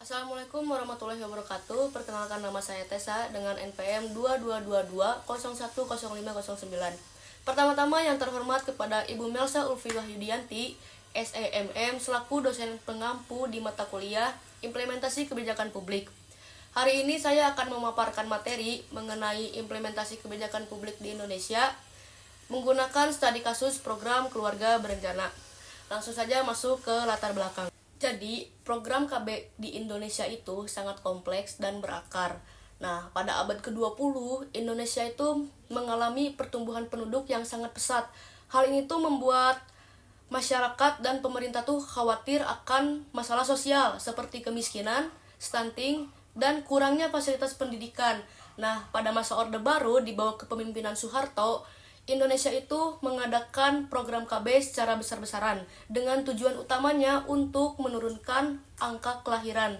Assalamualaikum warahmatullahi wabarakatuh. Perkenalkan, nama saya Tessa dengan NPM 2222010509. Pertama-tama yang terhormat kepada Ibu Melsa Ulfi Wahyudianti, SEMM, selaku dosen pengampu di mata kuliah Implementasi Kebijakan Publik. Hari ini saya akan memaparkan materi mengenai implementasi kebijakan publik di Indonesia menggunakan studi kasus program keluarga berencana. Langsung saja masuk ke latar belakang. Jadi, program KB di Indonesia itu sangat kompleks dan berakar. Nah, pada abad ke-20, Indonesia itu mengalami pertumbuhan penduduk yang sangat pesat. Hal ini tuh membuat masyarakat dan pemerintah tuh khawatir akan masalah sosial seperti kemiskinan, stunting, dan kurangnya fasilitas pendidikan. Nah, pada masa Orde Baru di bawah kepemimpinan Soeharto, Indonesia itu mengadakan program KB secara besar-besaran dengan tujuan utamanya untuk menurunkan angka kelahiran.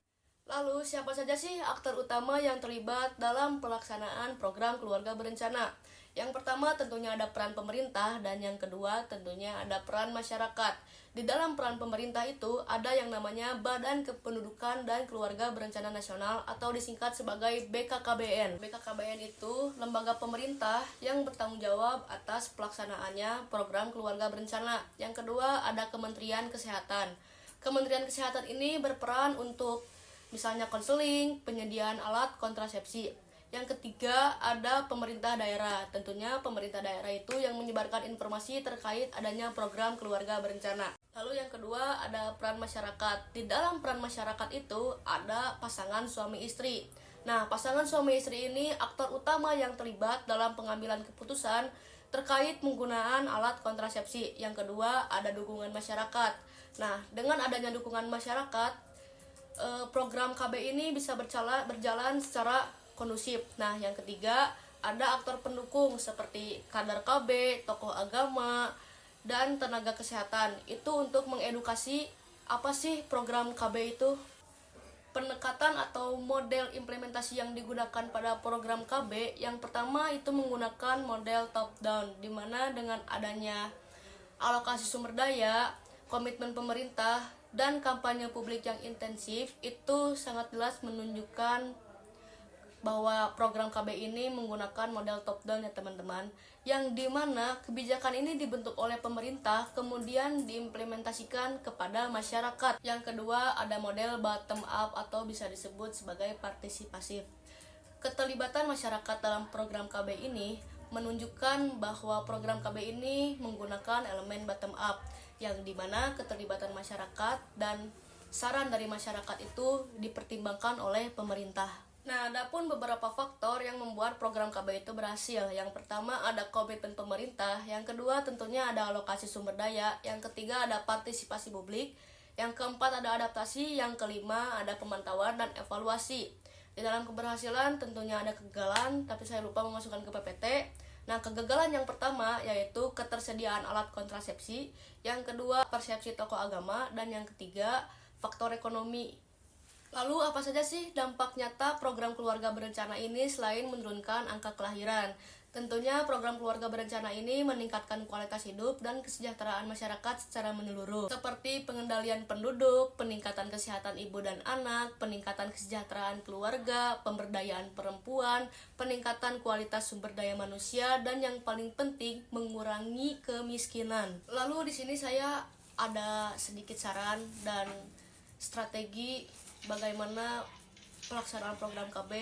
Lalu, siapa saja sih aktor utama yang terlibat dalam pelaksanaan program keluarga berencana? Yang pertama tentunya ada peran pemerintah, dan yang kedua tentunya ada peran masyarakat. Di dalam peran pemerintah itu ada yang namanya Badan Kependudukan dan Keluarga Berencana Nasional atau disingkat sebagai BKKBN. BKKBN itu lembaga pemerintah yang bertanggung jawab atas pelaksanaannya program keluarga berencana. Yang kedua ada Kementerian Kesehatan. Kementerian Kesehatan ini berperan untuk misalnya konseling, penyediaan alat kontrasepsi. Yang ketiga ada pemerintah daerah. Tentunya pemerintah daerah itu yang menyebarkan informasi terkait adanya program keluarga berencana. Lalu yang kedua ada peran masyarakat. Di dalam peran masyarakat itu ada pasangan suami istri. Nah, pasangan suami istri ini aktor utama yang terlibat dalam pengambilan keputusan terkait penggunaan alat kontrasepsi. Yang kedua ada dukungan masyarakat. Nah, dengan adanya dukungan masyarakat, program KB ini bisa berjalan secara kondusif. Nah, yang ketiga ada aktor pendukung seperti kader KB, tokoh agama, dan tenaga kesehatan. Itu untuk mengedukasi apa sih program KB itu. Pendekatan atau model implementasi yang digunakan pada program KB yang pertama itu menggunakan model top down, di mana dengan adanya alokasi sumber daya, komitmen pemerintah, dan kampanye publik yang intensif itu sangat jelas menunjukkan bahwa program KB ini menggunakan model top down ya teman-teman, yang dimana kebijakan ini dibentuk oleh pemerintah kemudian diimplementasikan kepada masyarakat. Yang kedua ada model bottom up atau bisa disebut sebagai partisipasif. Keterlibatan masyarakat dalam program KB ini menunjukkan bahwa program KB ini menggunakan elemen bottom up, yang dimana keterlibatan masyarakat dan saran dari masyarakat itu dipertimbangkan oleh pemerintah. Nah, ada pun beberapa faktor yang membuat program KB itu berhasil. Yang pertama ada komitmen pemerintah, yang kedua tentunya ada alokasi sumber daya, yang ketiga ada partisipasi publik, yang keempat ada adaptasi, yang kelima ada pemantauan dan evaluasi. Di dalam keberhasilan tentunya ada kegagalan, tapi saya lupa memasukkan ke PPT. Nah, kegagalan yang pertama yaitu ketersediaan alat kontrasepsi, yang kedua persepsi tokoh agama, dan yang ketiga faktor ekonomi. Lalu apa saja sih dampak nyata program keluarga berencana ini selain menurunkan angka kelahiran? Tentunya program keluarga berencana ini meningkatkan kualitas hidup dan kesejahteraan masyarakat secara menyeluruh, seperti pengendalian penduduk, peningkatan kesehatan ibu dan anak, peningkatan kesejahteraan keluarga, pemberdayaan perempuan, peningkatan kualitas sumber daya manusia, dan yang paling penting mengurangi kemiskinan. Lalu di sini saya ada sedikit saran dan strategi bagaimana pelaksanaan program KB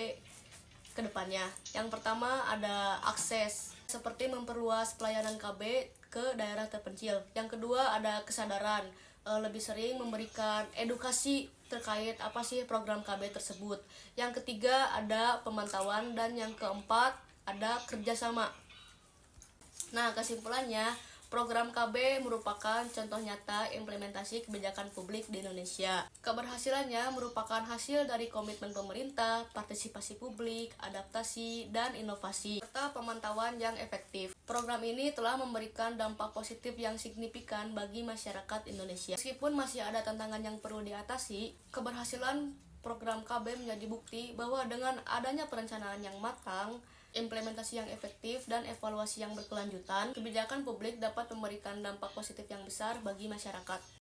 ke depannya. Yang pertama ada akses, seperti memperluas pelayanan KB ke daerah terpencil. Yang kedua ada kesadaran, lebih sering memberikan edukasi terkait apa sih program KB tersebut. Yang ketiga ada pemantauan, dan yang keempat ada kerjasama. Nah, kesimpulannya, program KB merupakan contoh nyata implementasi kebijakan publik di Indonesia. Keberhasilannya merupakan hasil dari komitmen pemerintah, partisipasi publik, adaptasi, dan inovasi, serta pemantauan yang efektif. Program ini telah memberikan dampak positif yang signifikan bagi masyarakat Indonesia. Meskipun masih ada tantangan yang perlu diatasi, keberhasilan program KB menjadi bukti bahwa dengan adanya perencanaan yang matang, implementasi yang efektif, dan evaluasi yang berkelanjutan, kebijakan publik dapat memberikan dampak positif yang besar bagi masyarakat.